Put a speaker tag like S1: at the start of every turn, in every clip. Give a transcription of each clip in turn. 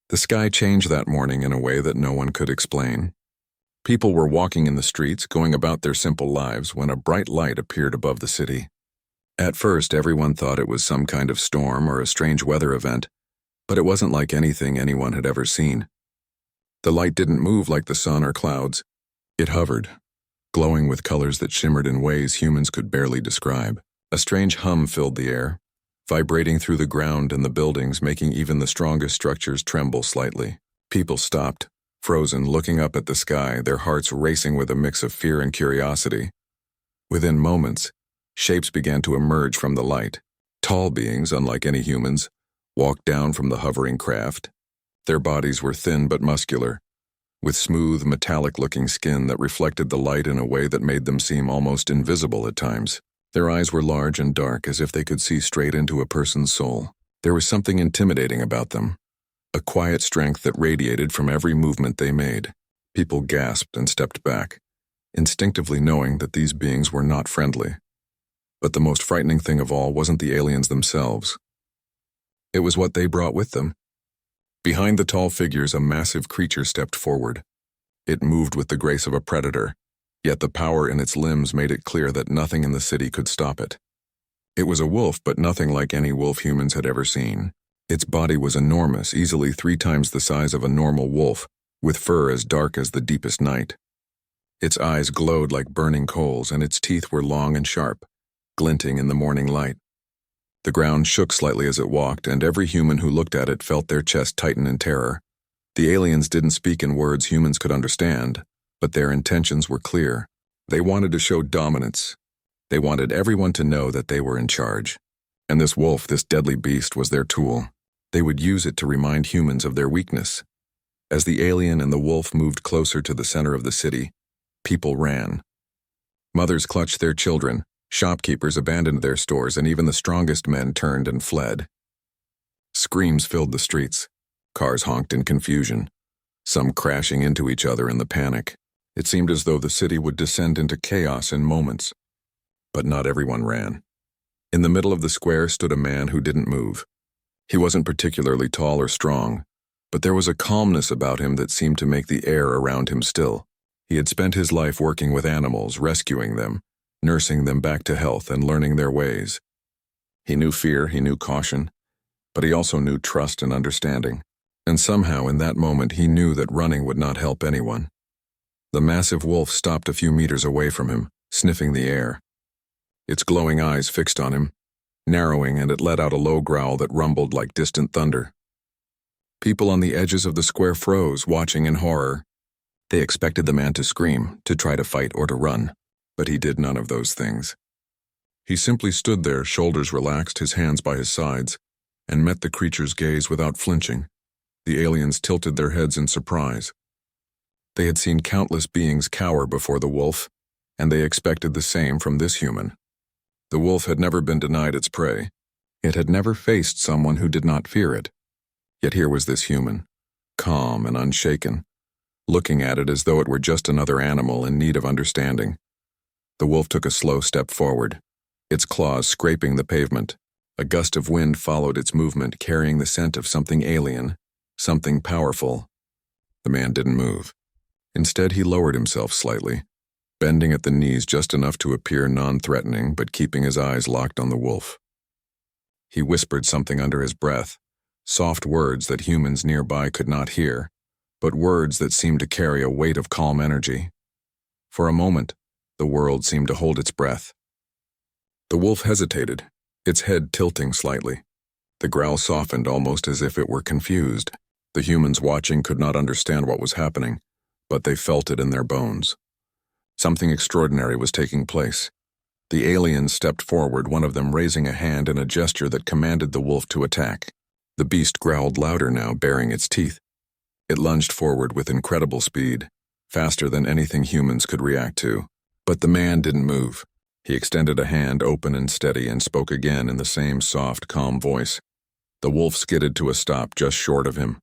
S1: The sky changed that morning in a way that no one could explain. People were walking in the streets, going about their simple lives, when a bright light appeared above the city. At first, everyone thought it was some kind of storm or a strange weather event, but it wasn't like anything anyone had ever seen. The light didn't move like the sun or clouds. It hovered, glowing with colors that shimmered in ways humans could barely describe. A strange hum filled the air, vibrating through the ground and the buildings, making even the strongest structures tremble slightly. People stopped, frozen, looking up at the sky, their hearts racing with a mix of fear and curiosity. Within moments, shapes began to emerge from the light. Tall beings, unlike any humans, walked down from the hovering craft. Their bodies were thin but muscular, with smooth, metallic-looking skin that reflected the light in a way that made them seem almost invisible at times. Their eyes were large and dark, as if they could see straight into a person's soul. There was something intimidating about them, a quiet strength that radiated from every movement they made. People gasped and stepped back, instinctively knowing that these beings were not friendly. But the most frightening thing of all wasn't the aliens themselves. It was what they brought with them. Behind the tall figures, a massive creature stepped forward. It moved with the grace of a predator, yet the power in its limbs made it clear that nothing in the city could stop it. It was a wolf, but nothing like any wolf humans had ever seen. Its body was enormous, easily 3 times the size of a normal wolf, with fur as dark as the deepest night. Its eyes glowed like burning coals, and its teeth were long and sharp, glinting in the morning light. The ground shook slightly as it walked, and every human who looked at it felt their chest tighten in terror. The aliens didn't speak in words humans could understand, but their intentions were clear. They wanted to show dominance. They wanted everyone to know that they were in charge. And this wolf, this deadly beast, was their tool. They would use it to remind humans of their weakness. As the alien and the wolf moved closer to the center of the city, people ran. Mothers clutched their children, shopkeepers abandoned their stores, and even the strongest men turned and fled. Screams filled the streets. Cars honked in confusion, some crashing into each other in the panic. It seemed as though the city would descend into chaos in moments. But not everyone ran. In the middle of the square stood a man who didn't move. He wasn't particularly tall or strong, but there was a calmness about him that seemed to make the air around him still. He had spent his life working with animals, rescuing them, nursing them back to health, and learning their ways. He knew fear, he knew caution, but he also knew trust and understanding. And somehow in that moment he knew that running would not help anyone. The massive wolf stopped a few meters away from him, sniffing the air. Its glowing eyes fixed on him, narrowing, and it let out a low growl that rumbled like distant thunder. People on the edges of the square froze, watching in horror. They expected the man to scream, to try to fight or to run, but he did none of those things. He simply stood there, shoulders relaxed, his hands by his sides, and met the creature's gaze without flinching. The aliens tilted their heads in surprise. They had seen countless beings cower before the wolf, and they expected the same from this human. The wolf had never been denied its prey. It had never faced someone who did not fear it. Yet here was this human, calm and unshaken, looking at it as though it were just another animal in need of understanding. The wolf took a slow step forward, its claws scraping the pavement. A gust of wind followed its movement, carrying the scent of something alien, something powerful. The man didn't move. Instead, he lowered himself slightly, bending at the knees just enough to appear non-threatening, but keeping his eyes locked on the wolf. He whispered something under his breath, soft words that humans nearby could not hear, but words that seemed to carry a weight of calm energy. For a moment, the world seemed to hold its breath. The wolf hesitated, its head tilting slightly. The growl softened, almost as if it were confused. The humans watching could not understand what was happening, but they felt it in their bones. Something extraordinary was taking place. The aliens stepped forward, one of them raising a hand in a gesture that commanded the wolf to attack. The beast growled louder now, baring its teeth. It lunged forward with incredible speed, faster than anything humans could react to. But the man didn't move. He extended a hand, open and steady, and spoke again in the same soft, calm voice. The wolf skidded to a stop just short of him.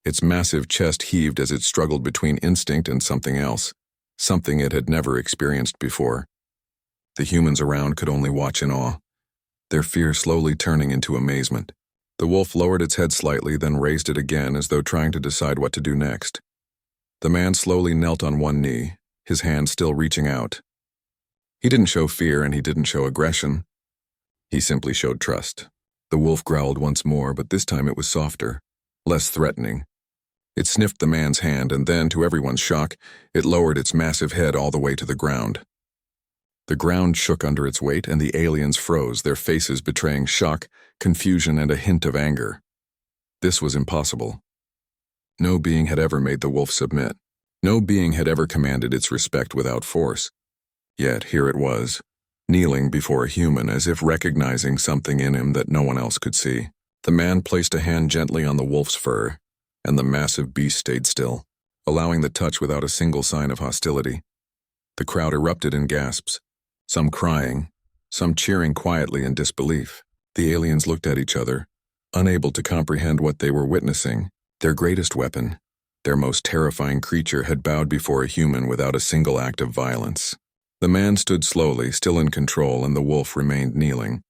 S1: Its massive chest heaved as it struggled between instinct and something else, something it had never experienced before. The humans around could only watch in awe, their fear slowly turning into amazement. The wolf lowered its head slightly, then raised it again as though trying to decide what to do next. The man slowly knelt on one knee, his hand still reaching out. He didn't show fear and he didn't show aggression. He simply showed trust. The wolf growled once more, but this time it was softer, less threatening. It sniffed the man's hand and then, to everyone's shock, it lowered its massive head all the way to the ground. The ground shook under its weight and the aliens froze, their faces betraying shock, confusion, and a hint of anger. This was impossible. No being had ever made the wolf submit. No being had ever commanded its respect without force. Yet here it was, kneeling before a human as if recognizing something in him that no one else could see. The man placed a hand gently on the wolf's fur, and the massive beast stayed still, allowing the touch without a single sign of hostility. The crowd erupted in gasps, some crying, some cheering quietly in disbelief. The aliens looked at each other, unable to comprehend what they were witnessing. Their greatest weapon, their most terrifying creature, had bowed before a human without a single act of violence. The man stood slowly, still in control, and the wolf remained kneeling.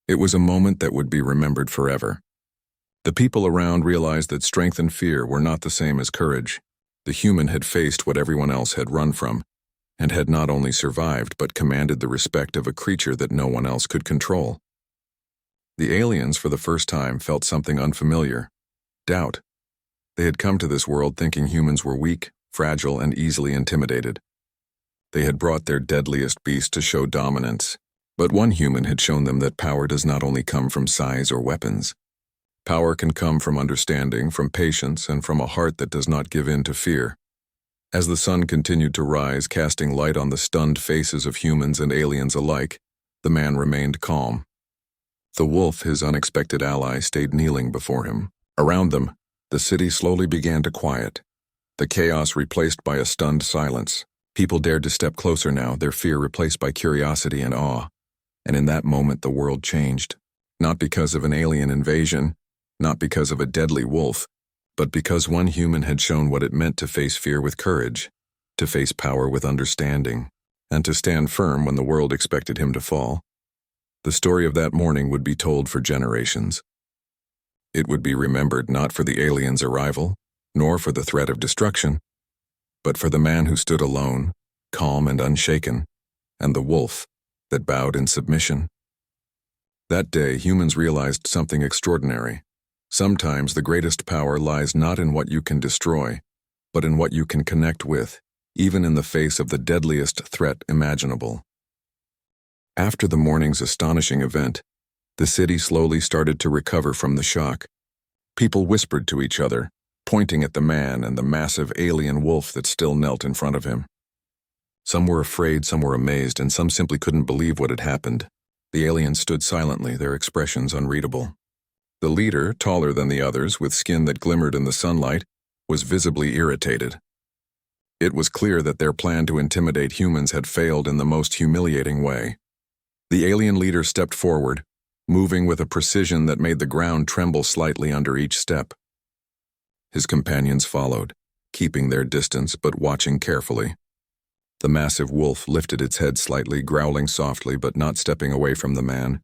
S1: It was a moment that would be remembered forever. The people around realized that strength and fear were not the same as courage. The human had faced what everyone else had run from, and had not only survived but commanded the respect of a creature that no one else could control. The aliens, for the first time, felt something unfamiliar: doubt. They had come to this world thinking humans were weak, fragile, and easily intimidated. They had brought their deadliest beast to show dominance, but one human had shown them that power does not only come from size or weapons. Power can come from understanding, from patience, and from a heart that does not give in to fear. As the sun continued to rise, casting light on the stunned faces of humans and aliens alike, the man remained calm. The wolf, his unexpected ally, stayed kneeling before him. Around them, the city slowly began to quiet, the chaos replaced by a stunned silence. People dared to step closer now, their fear replaced by curiosity and awe. And in that moment the world changed, not because of an alien invasion, not because of a deadly wolf, but because one human had shown what it meant to face fear with courage, to face power with understanding, and to stand firm when the world expected him to fall. The story of that morning would be told for generations. It would be remembered not for the alien's arrival, nor for the threat of destruction, but for the man who stood alone, calm and unshaken, and the wolf that bowed in submission. That day, humans realized something extraordinary. Sometimes the greatest power lies not in what you can destroy, but in what you can connect with, even in the face of the deadliest threat imaginable. After the morning's astonishing event, the city slowly started to recover from the shock. People whispered to each other, pointing at the man and the massive alien wolf that still knelt in front of him. Some were afraid, some were amazed, and some simply couldn't believe what had happened. The aliens stood silently, their expressions unreadable. The leader, taller than the others, with skin that glimmered in the sunlight, was visibly irritated. It was clear that their plan to intimidate humans had failed in the most humiliating way. The alien leader stepped forward, moving with a precision that made the ground tremble slightly under each step. His companions followed, keeping their distance but watching carefully. The massive wolf lifted its head slightly, growling softly but not stepping away from the man.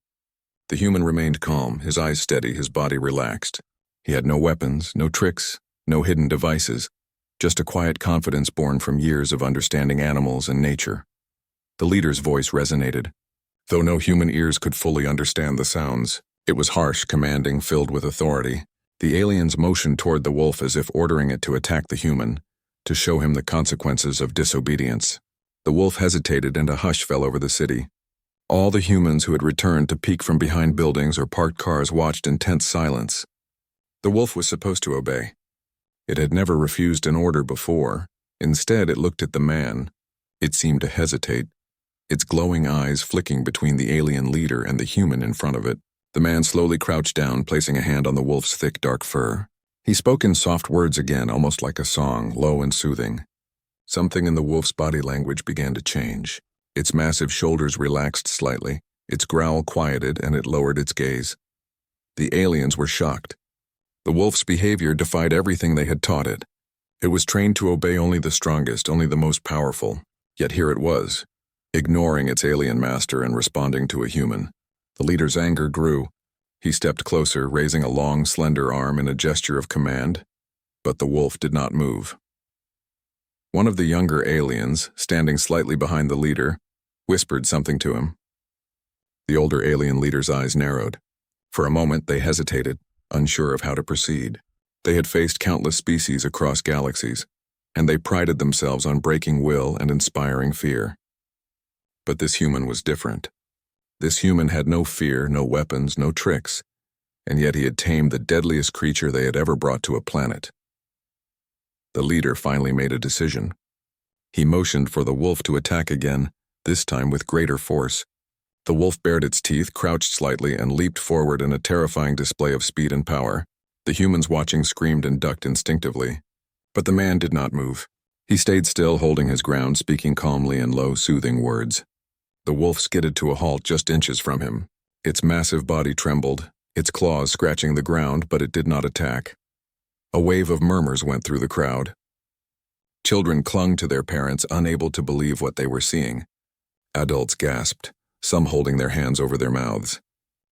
S1: The human remained calm, his eyes steady, his body relaxed. He had no weapons, no tricks, no hidden devices, just a quiet confidence born from years of understanding animals and nature. The leader's voice resonated. Though no human ears could fully understand the sounds, it was harsh, commanding, filled with authority. The aliens motioned toward the wolf as if ordering it to attack the human, to show him the consequences of disobedience. The wolf hesitated and a hush fell over the city. All the humans who had returned to peek from behind buildings or parked cars watched in tense silence. The wolf was supposed to obey. It had never refused an order before. Instead, it looked at the man. It seemed to hesitate, its glowing eyes flicking between the alien leader and the human in front of it. The man slowly crouched down, placing a hand on the wolf's thick, dark fur. He spoke in soft words again, almost like a song, low and soothing. Something in the wolf's body language began to change. Its massive shoulders relaxed slightly, its growl quieted, and it lowered its gaze. The aliens were shocked. The wolf's behavior defied everything they had taught it. It was trained to obey only the strongest, only the most powerful. Yet here it was, ignoring its alien master and responding to a human. The leader's anger grew. He stepped closer, raising a long, slender arm in a gesture of command, but the wolf did not move. One of the younger aliens, standing slightly behind the leader, whispered something to him. The older alien leader's eyes narrowed. For a moment, they hesitated, unsure of how to proceed. They had faced countless species across galaxies, and they prided themselves on breaking will and inspiring fear. But this human was different. This human had no fear, no weapons, no tricks, and yet he had tamed the deadliest creature they had ever brought to a planet. The leader finally made a decision. He motioned for the wolf to attack again, this time with greater force. The wolf bared its teeth, crouched slightly, and leaped forward in a terrifying display of speed and power. The humans watching screamed and ducked instinctively. But the man did not move. He stayed still, holding his ground, speaking calmly in low, soothing words. The wolf skidded to a halt just inches from him. Its massive body trembled, its claws scratching the ground, but it did not attack. A wave of murmurs went through the crowd. Children clung to their parents, unable to believe what they were seeing. Adults gasped, some holding their hands over their mouths.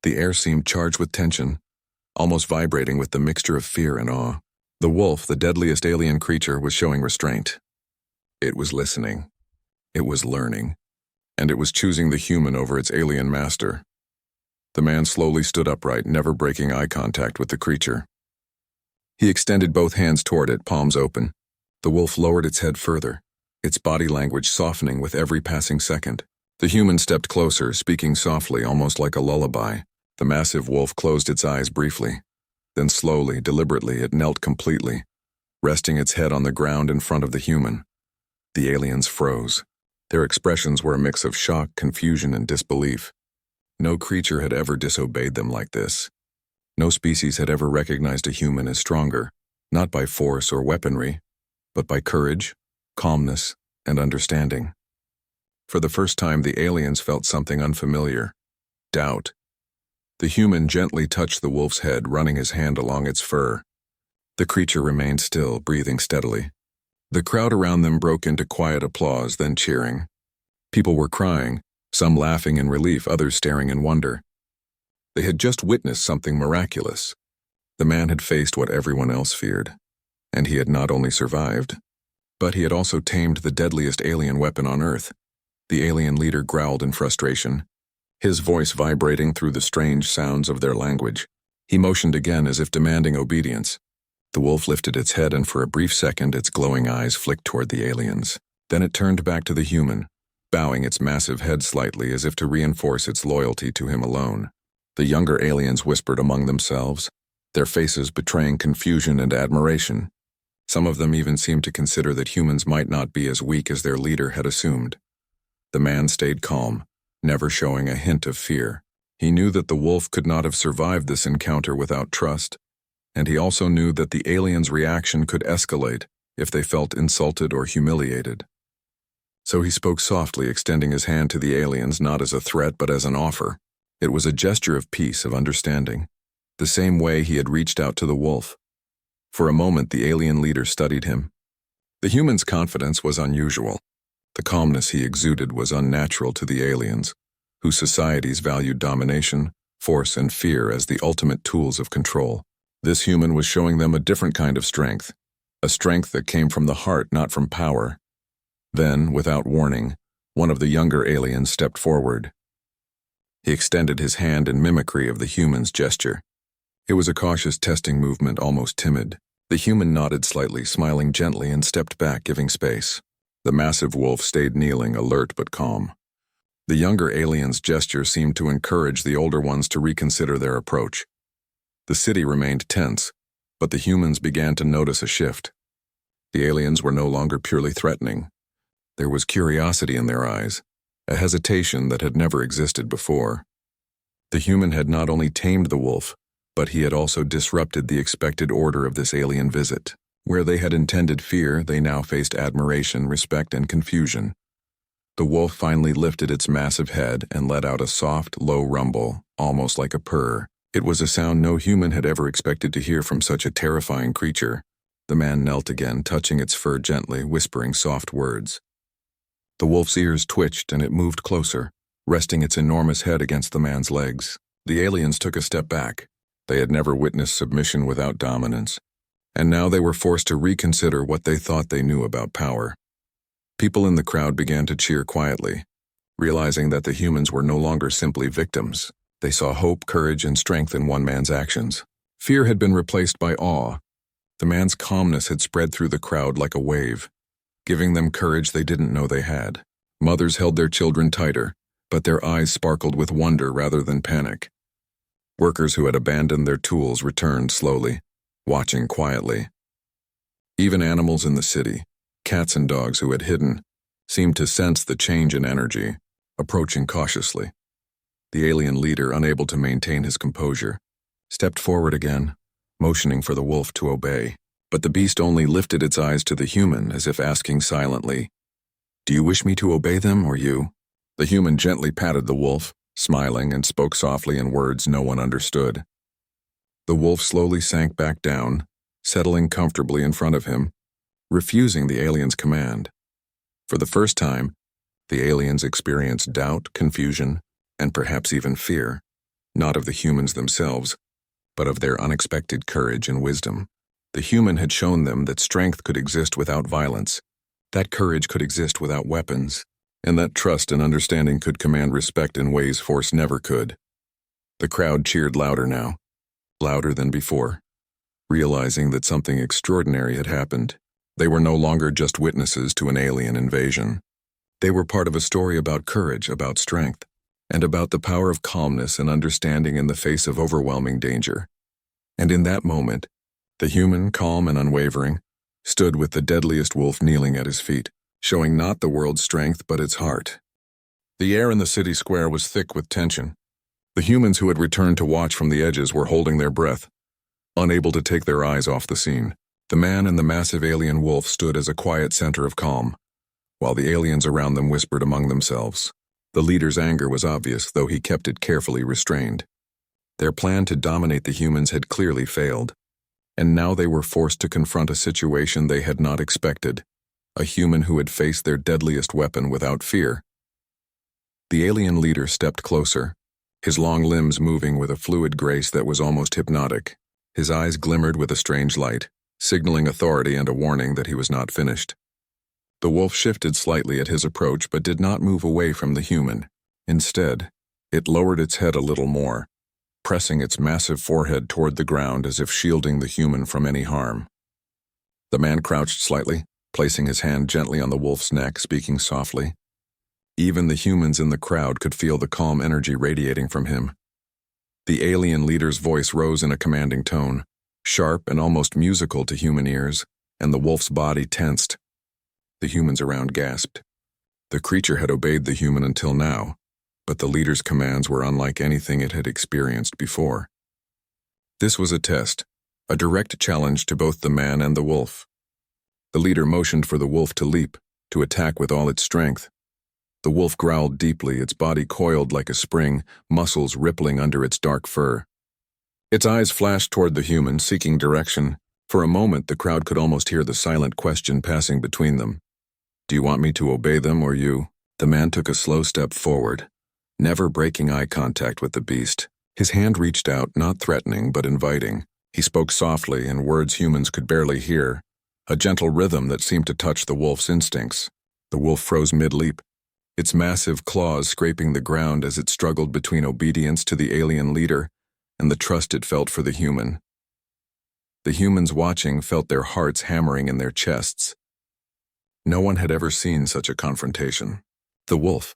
S1: The air seemed charged with tension, almost vibrating with the mixture of fear and awe. The wolf, the deadliest alien creature, was showing restraint. It was listening. It was learning. And it was choosing the human over its alien master. The man slowly stood upright, never breaking eye contact with the creature. He extended both hands toward it, palms open. The wolf lowered its head further, its body language softening with every passing second. The human stepped closer, speaking softly, almost like a lullaby. The massive wolf closed its eyes briefly. Then slowly, deliberately, it knelt completely, resting its head on the ground in front of the human. The aliens froze. Their expressions were a mix of shock, confusion, and disbelief. No creature had ever disobeyed them like this. No species had ever recognized a human as stronger, not by force or weaponry, but by courage, calmness, and understanding. For the first time, the aliens felt something unfamiliar: doubt. The human gently touched the wolf's head, running his hand along its fur. The creature remained still, breathing steadily. The crowd around them broke into quiet applause, then cheering. People were crying, some laughing in relief, others staring in wonder. They had just witnessed something miraculous. The man had faced what everyone else feared, and he had not only survived, but he had also tamed the deadliest alien weapon on Earth. The alien leader growled in frustration, his voice vibrating through the strange sounds of their language. He motioned again as if demanding obedience. The wolf lifted its head, and for a brief second its glowing eyes flicked toward the aliens. Then it turned back to the human, bowing its massive head slightly as if to reinforce its loyalty to him alone. The younger aliens whispered among themselves, their faces betraying confusion and admiration. Some of them even seemed to consider that humans might not be as weak as their leader had assumed. The man stayed calm, never showing a hint of fear. He knew that the wolf could not have survived this encounter without trust, and he also knew that the aliens' reaction could escalate if they felt insulted or humiliated. So he spoke softly, extending his hand to the aliens not as a threat but as an offer. It was a gesture of peace, of understanding, the same way he had reached out to the wolf. For a moment, the alien leader studied him. The human's confidence was unusual. The calmness he exuded was unnatural to the aliens, whose societies valued domination, force, and fear as the ultimate tools of control. This human was showing them a different kind of strength, a strength that came from the heart, not from power. Then, without warning, one of the younger aliens stepped forward. He extended his hand in mimicry of the human's gesture. It was a cautious testing movement, almost timid. The human nodded slightly, smiling gently, and stepped back, giving space. The massive wolf stayed kneeling, alert but calm. The younger alien's gesture seemed to encourage the older ones to reconsider their approach. The city remained tense, but the humans began to notice a shift. The aliens were no longer purely threatening. There was curiosity in their eyes, a hesitation that had never existed before. The human had not only tamed the wolf, but he had also disrupted the expected order of this alien visit. Where they had intended fear, they now faced admiration, respect, and confusion. The wolf finally lifted its massive head and let out a soft, low rumble, almost like a purr. It was a sound no human had ever expected to hear from such a terrifying creature. The man knelt again, touching its fur gently, whispering soft words. The wolf's ears twitched and it moved closer, resting its enormous head against the man's legs. The aliens took a step back. They had never witnessed submission without dominance, and now they were forced to reconsider what they thought they knew about power. People in the crowd began to cheer quietly, realizing that the humans were no longer simply victims. They saw hope, courage, and strength in one man's actions. Fear had been replaced by awe. The man's calmness had spread through the crowd like a wave, giving them courage they didn't know they had. Mothers held their children tighter, but their eyes sparkled with wonder rather than panic. Workers who had abandoned their tools returned slowly, watching quietly. Even animals in the city, cats and dogs who had hidden, seemed to sense the change in energy, approaching cautiously. The alien leader, unable to maintain his composure, stepped forward again, motioning for the wolf to obey. But the beast only lifted its eyes to the human as if asking silently, "Do you wish me to obey them or you?" The human gently patted the wolf, smiling, and spoke softly in words no one understood. The wolf slowly sank back down, settling comfortably in front of him, refusing the alien's command. For the first time, the aliens experienced doubt, confusion, and perhaps even fear, not of the humans themselves, but of their unexpected courage and wisdom. The human had shown them that strength could exist without violence, that courage could exist without weapons, and that trust and understanding could command respect in ways force never could. The crowd cheered louder now, louder than before, realizing that something extraordinary had happened. They were no longer just witnesses to an alien invasion. They were part of a story about courage, about strength, and about the power of calmness and understanding in the face of overwhelming danger. And in that moment, the human, calm and unwavering, stood with the deadliest wolf kneeling at his feet, showing not the world's strength but its heart. The air in the city square was thick with tension. The humans who had returned to watch from the edges were holding their breath, unable to take their eyes off the scene. The man and the massive alien wolf stood as a quiet center of calm, while the aliens around them whispered among themselves. The leader's anger was obvious, though he kept it carefully restrained. Their plan to dominate the humans had clearly failed, and now they were forced to confront a situation they had not expected, a human who had faced their deadliest weapon without fear. The alien leader stepped closer, his long limbs moving with a fluid grace that was almost hypnotic. His eyes glimmered with a strange light, signaling authority and a warning that he was not finished. The wolf shifted slightly at his approach but did not move away from the human. Instead, it lowered its head a little more, pressing its massive forehead toward the ground as if shielding the human from any harm. The man crouched slightly, placing his hand gently on the wolf's neck, speaking softly. Even the humans in the crowd could feel the calm energy radiating from him. The alien leader's voice rose in a commanding tone, sharp and almost musical to human ears, and the wolf's body tensed. The humans around gasped. The creature had obeyed the human until now, but the leader's commands were unlike anything it had experienced before. This was a test, a direct challenge to both the man and the wolf. The leader motioned for the wolf to leap, to attack with all its strength. The wolf growled deeply, its body coiled like a spring, muscles rippling under its dark fur. Its eyes flashed toward the human, seeking direction. For a moment, the crowd could almost hear the silent question passing between them. "Do you want me to obey them or you?" The man took a slow step forward, never breaking eye contact with the beast. His hand reached out, not threatening but inviting. He spoke softly in words humans could barely hear, a gentle rhythm that seemed to touch the wolf's instincts. The wolf froze mid-leap, its massive claws scraping the ground as it struggled between obedience to the alien leader and the trust it felt for the human. The humans watching felt their hearts hammering in their chests. No one had ever seen such a confrontation. The wolf,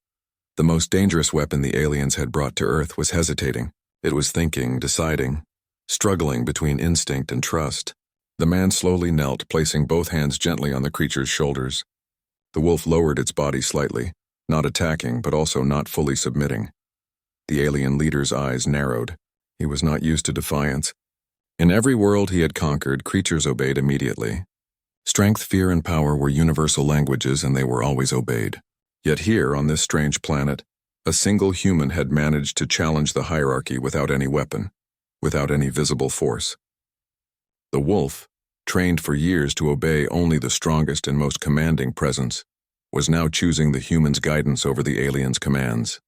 S1: the most dangerous weapon the aliens had brought to Earth, was hesitating. It was thinking, deciding, struggling between instinct and trust. The man slowly knelt, placing both hands gently on the creature's shoulders. The wolf lowered its body slightly, not attacking but also not fully submitting. The alien leader's eyes narrowed. He was not used to defiance. In every world he had conquered, creatures obeyed immediately. Strength, fear, and power were universal languages, and they were always obeyed. Yet here, on this strange planet, a single human had managed to challenge the hierarchy without any weapon, without any visible force. The wolf, trained for years to obey only the strongest and most commanding presence, was now choosing the human's guidance over the alien's commands.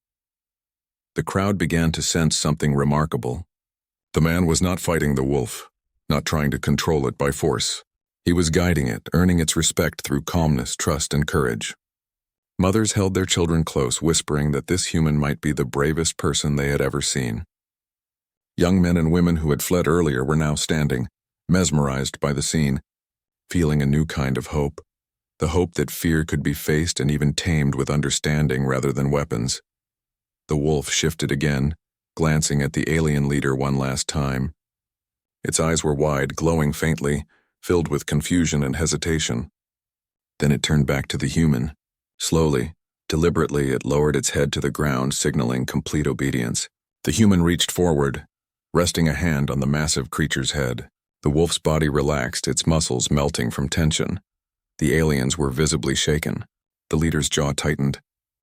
S1: The crowd began to sense something remarkable. The man was not fighting the wolf, not trying to control it by force. He was guiding it, earning its respect through calmness, trust, and courage. Mothers held their children close, whispering that this human might be the bravest person they had ever seen. Young men and women who had fled earlier were now standing, mesmerized by the scene, feeling a new kind of hope, the hope that fear could be faced and even tamed with understanding rather than weapons. The wolf shifted again, glancing at the alien leader one last time. Its eyes were wide, glowing faintly, filled with confusion and hesitation. Then it turned back to the human. Slowly, deliberately, it lowered its head to the ground, signaling complete obedience. The human reached forward, resting a hand on the massive creature's head. The wolf's body relaxed, its muscles melting from tension. The aliens were visibly shaken. The leader's jaw tightened.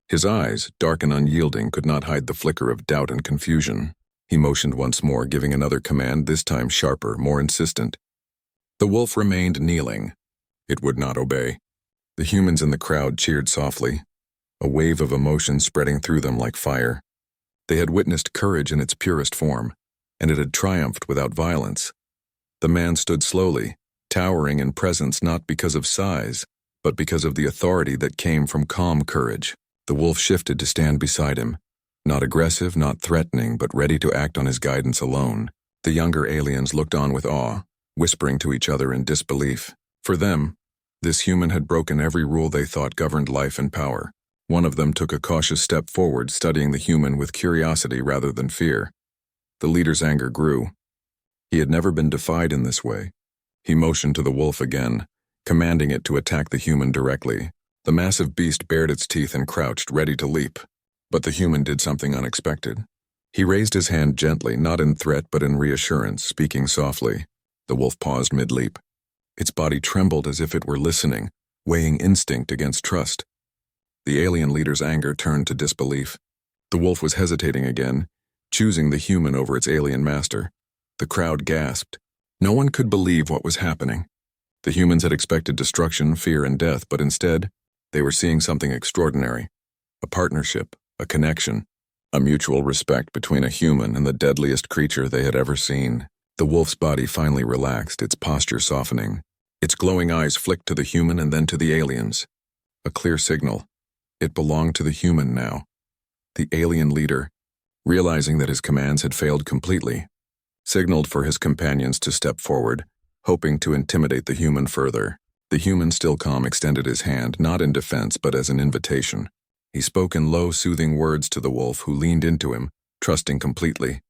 S1: His eyes, dark and unyielding, could not hide the flicker of doubt and confusion. He motioned once more, giving another command, this time sharper, more insistent. The wolf remained kneeling. It would not obey. The humans in the crowd cheered softly, a wave of emotion spreading through them like fire. They had witnessed courage in its purest form, and it had triumphed without violence. The man stood slowly, towering in presence not because of size, but because of the authority that came from calm courage. The wolf shifted to stand beside him, not aggressive, not threatening, but ready to act on his guidance alone. The younger aliens looked on with awe, whispering to each other in disbelief. For them, this human had broken every rule they thought governed life and power. One of them took a cautious step forward, studying the human with curiosity rather than fear. The leader's anger grew. He had never been defied in this way. He motioned to the wolf again, commanding it to attack the human directly. The massive beast bared its teeth and crouched, ready to leap. But the human did something unexpected. He raised his hand gently, not in threat but in reassurance, speaking softly. The wolf paused mid-leap. Its body trembled as if it were listening, weighing instinct against trust. The alien leader's anger turned to disbelief. The wolf was hesitating again, choosing the human over its alien master. The crowd gasped. No one could believe what was happening. The humans had expected destruction, fear, and death, but instead, they were seeing something extraordinary. A partnership, a connection, a mutual respect between a human and the deadliest creature they had ever seen. The wolf's body finally relaxed, its posture softening. Its glowing eyes flicked to the human and then to the aliens. A clear signal. It belonged to the human now. The alien leader, realizing that his commands had failed completely, signaled for his companions to step forward, hoping to intimidate the human further. The human, still calm, extended his hand, not in defense but as an invitation. He spoke in low, soothing words to the wolf, who leaned into him, trusting completely.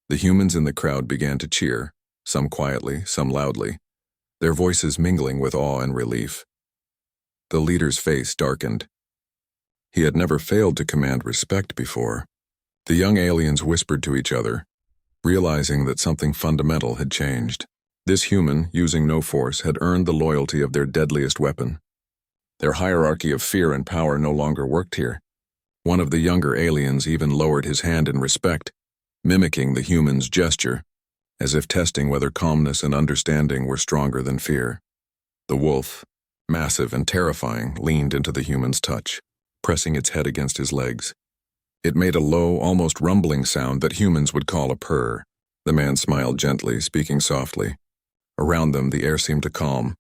S1: The humans in the crowd began to cheer, some quietly, some loudly, their voices mingling with awe and relief. The leader's face darkened. He had never failed to command respect before. The young aliens whispered to each other, realizing that something fundamental had changed. This human, using no force, had earned the loyalty of their deadliest weapon. Their hierarchy of fear and power no longer worked here. One of the younger aliens even lowered his hand in respect, mimicking the human's gesture, as if testing whether calmness and understanding were stronger than fear. The wolf, massive and terrifying, leaned into the human's touch, pressing its head against his legs. It made a low, almost rumbling sound that humans would call a purr. The man smiled gently, speaking softly. Around them, the air seemed to calm.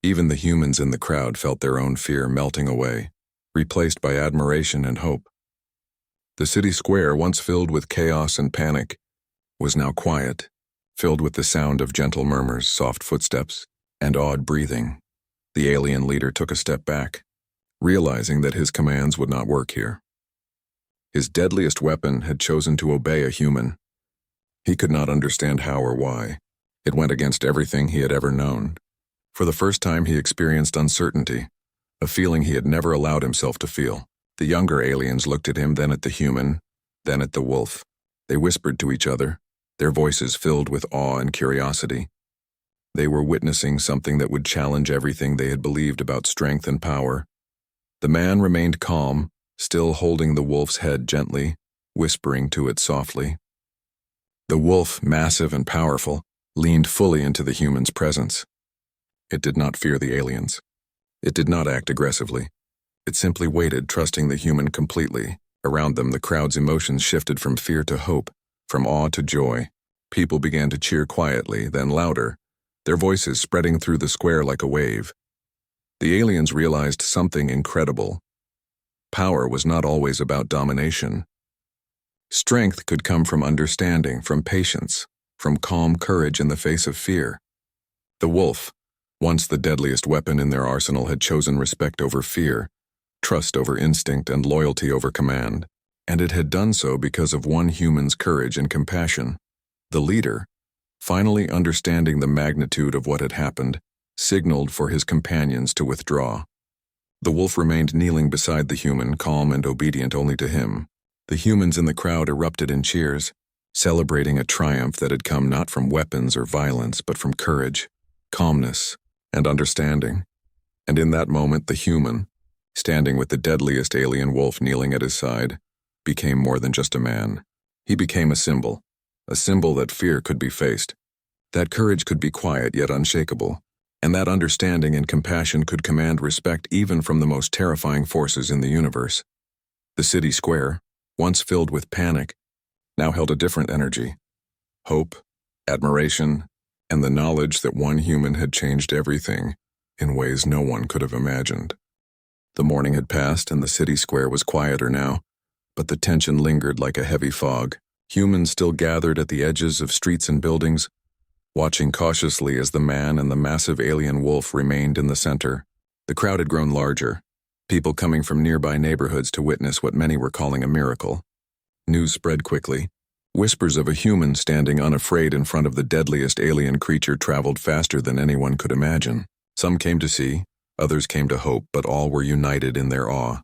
S1: Even the humans in the crowd felt their own fear melting away, replaced by admiration and hope. The city square, once filled with chaos and panic, was now quiet, filled with the sound of gentle murmurs, soft footsteps, and awed breathing. The alien leader took a step back, realizing that his commands would not work here. His deadliest weapon had chosen to obey a human. He could not understand how or why. It went against everything he had ever known. For the first time, he experienced uncertainty, a feeling he had never allowed himself to feel. The younger aliens looked at him, then at the human, then at the wolf. They whispered to each other, their voices filled with awe and curiosity. They were witnessing something that would challenge everything they had believed about strength and power. The man remained calm, still holding the wolf's head gently, whispering to it softly. The wolf, massive and powerful, leaned fully into the human's presence. It did not fear the aliens. It did not act aggressively. It simply waited, trusting the human completely. Around them, the crowd's emotions shifted from fear to hope, from awe to joy. People began to cheer quietly, then louder, their voices spreading through the square like a wave. The aliens realized something incredible. Power was not always about domination. Strength could come from understanding, from patience, from calm courage in the face of fear. The wolf, once the deadliest weapon in their arsenal, had chosen respect over fear, trust over instinct, and loyalty over command. And it had done so because of one human's courage and compassion. The leader, finally understanding the magnitude of what had happened, signaled for his companions to withdraw. The wolf remained kneeling beside the human, calm and obedient only to him. The humans in the crowd erupted in cheers, celebrating a triumph that had come not from weapons or violence, but from courage, calmness, and understanding. And in that moment, the human, standing with the deadliest alien wolf kneeling at his side, became more than just a man. He became a symbol that fear could be faced, that courage could be quiet yet unshakable, and that understanding and compassion could command respect even from the most terrifying forces in the universe. The city square, once filled with panic, now held a different energy: hope, admiration, and the knowledge that one human had changed everything in ways no one could have imagined. The morning had passed and the city square was quieter now, but the tension lingered like a heavy fog. Humans still gathered at the edges of streets and buildings, watching cautiously as the man and the massive alien wolf remained in the center. The crowd had grown larger, people coming from nearby neighborhoods to witness what many were calling a miracle. News spread quickly. Whispers of a human standing unafraid in front of the deadliest alien creature traveled faster than anyone could imagine. Some came to see, others came to hope, but all were united in their awe.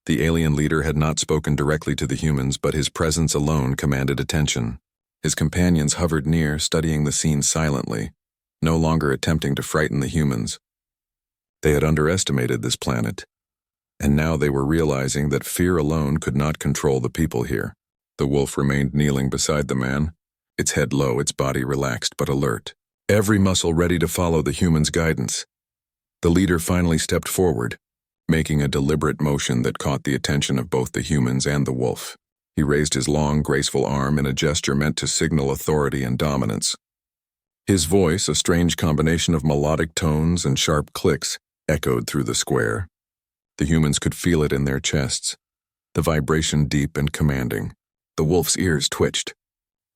S1: The alien leader had not spoken directly to the humans, but his presence alone commanded attention. His companions hovered near, studying the scene silently, no longer attempting to frighten the humans. They had underestimated this planet, and now they were realizing that fear alone could not control the people here. The wolf remained kneeling beside the man, its head low, its body relaxed but alert, every muscle ready to follow the human's guidance. The leader finally stepped forward, making a deliberate motion that caught the attention of both the humans and the wolf. He raised his long, graceful arm in a gesture meant to signal authority and dominance. His voice, a strange combination of melodic tones and sharp clicks, echoed through the square. The humans could feel it in their chests, the vibration deep and commanding. The wolf's ears twitched.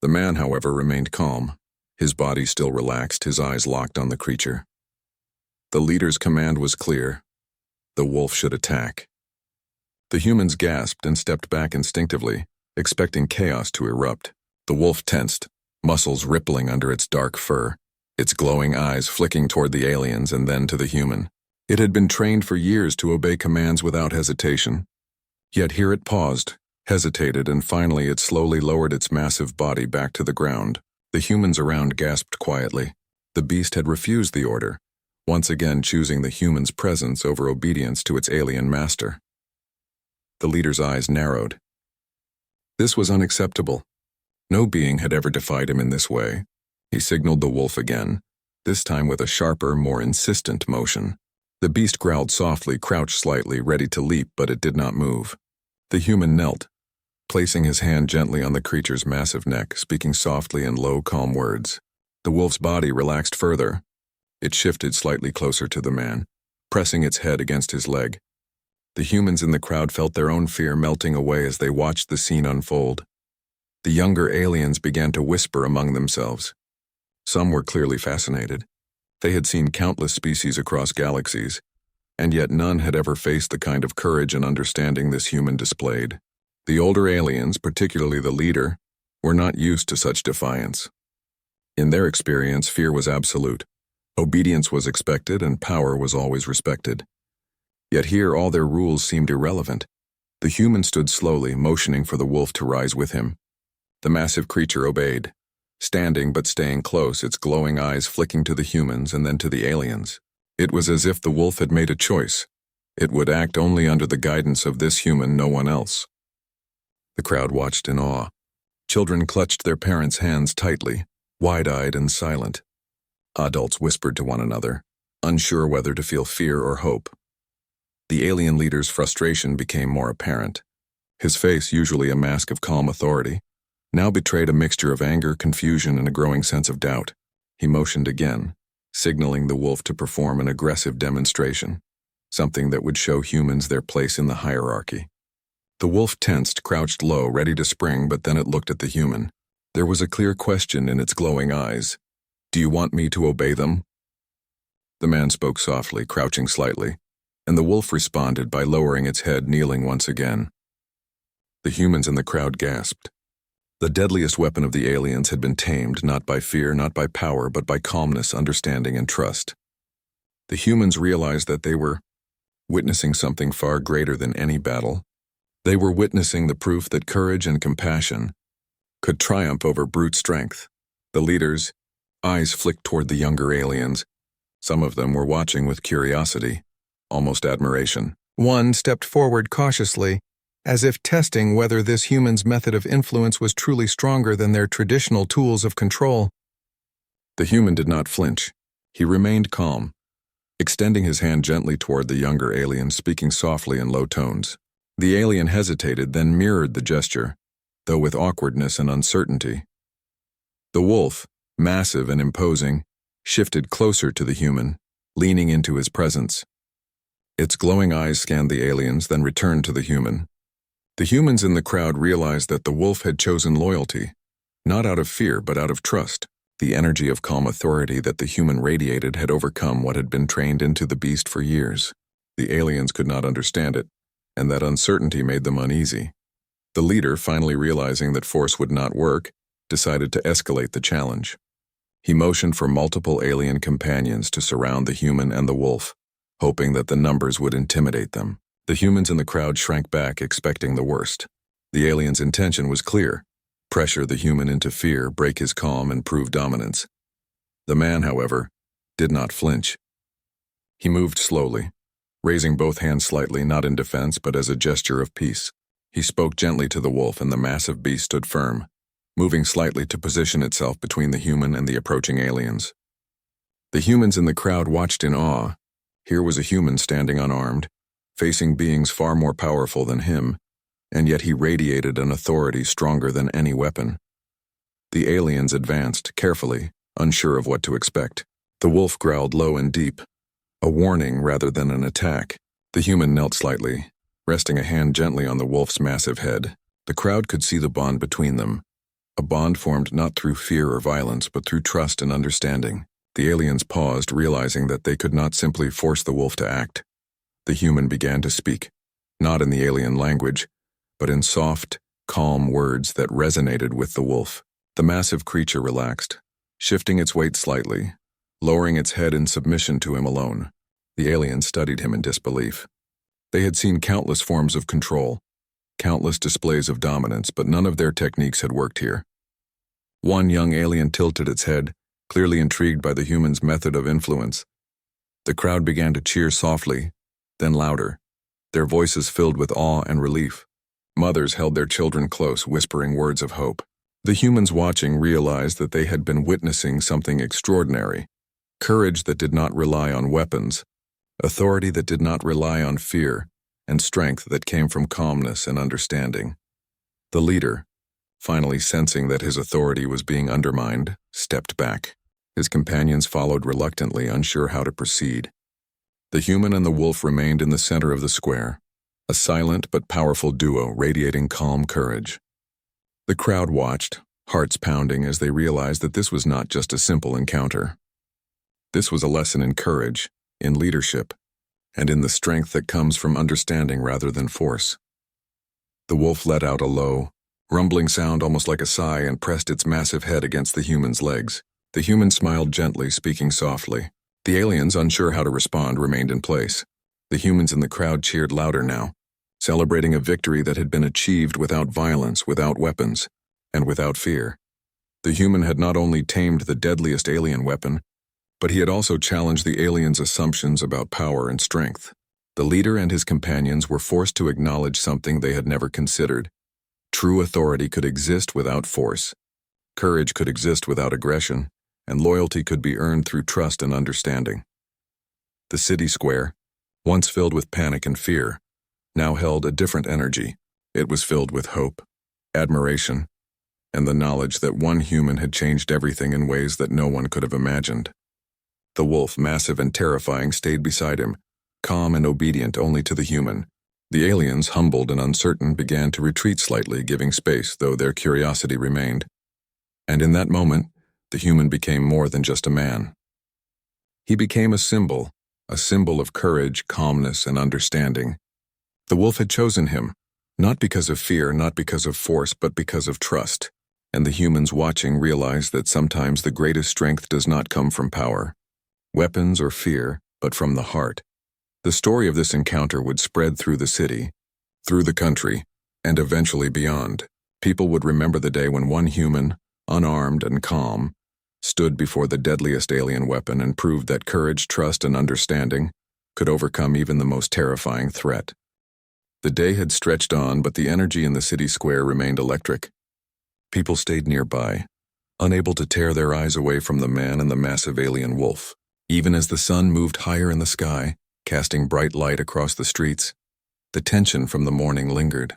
S1: The man, however, remained calm, his body still relaxed, his eyes locked on the creature. The leader's command was clear: the wolf should attack. The humans gasped and stepped back instinctively, expecting chaos to erupt. The wolf tensed, muscles rippling under its dark fur, its glowing eyes flicking toward the aliens and then to the human. It had been trained for years to obey commands without hesitation. Yet here it paused, hesitated, and finally it slowly lowered its massive body back to the ground. The humans around gasped quietly. The beast had refused the order, once again choosing the human's presence over obedience to its alien master. The leader's eyes narrowed. This was unacceptable. No being had ever defied him in this way. He signaled the wolf again, this time with a sharper, more insistent motion. The beast growled softly, crouched slightly, ready to leap, but it did not move. The human knelt, placing his hand gently on the creature's massive neck, speaking softly in low, calm words. The wolf's body relaxed further. It shifted slightly closer to the man, pressing its head against his leg. The humans in the crowd felt their own fear melting away as they watched the scene unfold. The younger aliens began to whisper among themselves. Some were clearly fascinated. They had seen countless species across galaxies, and yet none had ever faced the kind of courage and understanding this human displayed. The older aliens, particularly the leader, were not used to such defiance. In their experience, fear was absolute. Obedience was expected and power was always respected. Yet here all their rules seemed irrelevant. The human stood slowly, motioning for the wolf to rise with him. The massive creature obeyed, standing but staying close, its glowing eyes flicking to the humans and then to the aliens. It was as if the wolf had made a choice. It would act only under the guidance of this human, no one else. The crowd watched in awe. Children clutched their parents' hands tightly, wide-eyed and silent. Adults whispered to one another, unsure whether to feel fear or hope. The alien leader's frustration became more apparent. His face, usually a mask of calm authority, now betrayed a mixture of anger, confusion, and a growing sense of doubt. He motioned again, signaling the wolf to perform an aggressive demonstration, something that would show humans their place in the hierarchy. The wolf tensed, crouched low, ready to spring, but then it looked at the human. There was a clear question in its glowing eyes. "Do you want me to obey them?" The man spoke softly, crouching slightly, and the wolf responded by lowering its head, kneeling once again. The humans in the crowd gasped. The deadliest weapon of the aliens had been tamed, not by fear, not by power, but by calmness, understanding, and trust. The humans realized that they were witnessing something far greater than any battle. They were witnessing the proof that courage and compassion could triumph over brute strength. The leaders' eyes flicked toward the younger aliens. Some of them were watching with curiosity, almost admiration. One stepped forward cautiously, as if testing whether this human's method of influence was truly stronger than their traditional tools of control. The human did not flinch. He remained calm, extending his hand gently toward the younger alien, speaking softly in low tones. The alien hesitated, then mirrored the gesture, though with awkwardness and uncertainty. The wolf, massive and imposing, shifted closer to the human, leaning into his presence. Its glowing eyes scanned the aliens, then returned to the human. The humans in the crowd realized that the wolf had chosen loyalty, not out of fear but out of trust. The energy of calm authority that the human radiated had overcome what had been trained into the beast for years. The aliens could not understand it, and that uncertainty made them uneasy. The leader, finally realizing that force would not work, decided to escalate the challenge. He motioned for multiple alien companions to surround the human and the wolf, hoping that the numbers would intimidate them. The humans in the crowd shrank back, expecting the worst. The alien's intention was clear: pressure the human into fear, break his calm, and prove dominance. The man, however, did not flinch. He moved slowly, raising both hands slightly, not in defense but as a gesture of peace. He spoke gently to the wolf, and the massive beast stood firm, moving slightly to position itself between the human and the approaching aliens. The humans in the crowd watched in awe. Here was a human standing unarmed, facing beings far more powerful than him, and yet he radiated an authority stronger than any weapon. The aliens advanced, carefully, unsure of what to expect. The wolf growled low and deep, a warning rather than an attack. The human knelt slightly, resting a hand gently on the wolf's massive head. The crowd could see the bond between them, a bond formed not through fear or violence but through trust and understanding. The aliens paused, realizing that they could not simply force the wolf to act. The human began to speak, not in the alien language, but in soft, calm words that resonated with the wolf. The massive creature relaxed, shifting its weight slightly, lowering its head in submission to him alone. The aliens studied him in disbelief. They had seen countless forms of control, countless displays of dominance, but none of their techniques had worked here. One young alien tilted its head, clearly intrigued by the human's method of influence. The crowd began to cheer softly, then louder, their voices filled with awe and relief. Mothers held their children close, whispering words of hope. The humans watching realized that they had been witnessing something extraordinary: courage that did not rely on weapons, authority that did not rely on fear, and strength that came from calmness and understanding. The leader, finally sensing that his authority was being undermined, stepped back. His companions followed reluctantly, unsure how to proceed. The human and the wolf remained in the center of the square, a silent but powerful duo radiating calm courage. The crowd watched, hearts pounding as they realized that this was not just a simple encounter. This was a lesson in courage, in leadership, and in the strength that comes from understanding rather than force. The wolf let out a low, rumbling sound almost like a sigh and pressed its massive head against the human's legs. The human smiled gently, speaking softly. The aliens, unsure how to respond, remained in place. The humans in the crowd cheered louder now, celebrating a victory that had been achieved without violence, without weapons, and without fear. The human had not only tamed the deadliest alien weapon, but he had also challenged the aliens' assumptions about power and strength. The leader and his companions were forced to acknowledge something they had never considered. True authority could exist without force. Courage could exist without aggression, and loyalty could be earned through trust and understanding. The city square, once filled with panic and fear, now held a different energy. It was filled with hope, admiration, and the knowledge that one human had changed everything in ways that no one could have imagined. The wolf, massive and terrifying, stayed beside him, calm and obedient only to the human. The aliens, humbled and uncertain, began to retreat slightly, giving space, though their curiosity remained. And in that moment, the human became more than just a man. He became a symbol of courage, calmness, and understanding. The wolf had chosen him, not because of fear, not because of force, but because of trust. And the humans watching realized that sometimes the greatest strength does not come from power, weapons, or fear, but from the heart. The story of this encounter would spread through the city, through the country, and eventually beyond. People would remember the day when one human, unarmed and calm, stood before the deadliest alien weapon and proved that courage, trust, and understanding could overcome even the most terrifying threat. The day had stretched on, but the energy in the city square remained electric. People stayed nearby, unable to tear their eyes away from the man and the massive alien wolf. Even as the sun moved higher in the sky, casting bright light across the streets, the tension from the morning lingered.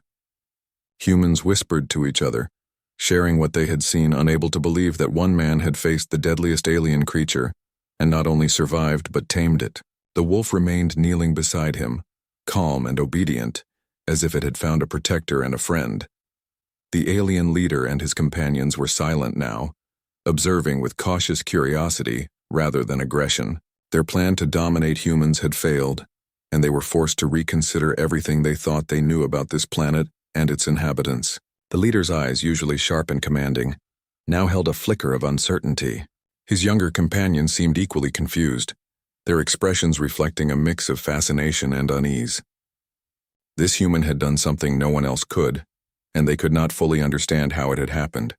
S1: Humans whispered to each other, sharing what they had seen, unable to believe that one man had faced the deadliest alien creature, and not only survived but tamed it. The wolf remained kneeling beside him, calm and obedient, as if it had found a protector and a friend. The alien leader and his companions were silent now, observing with cautious curiosity rather than aggression. Their plan to dominate humans had failed, and they were forced to reconsider everything they thought they knew about this planet and its inhabitants. The leader's eyes, usually sharp and commanding, now held a flicker of uncertainty. His younger companions seemed equally confused, their expressions reflecting a mix of fascination and unease. This human had done something no one else could, and they could not fully understand how it had happened.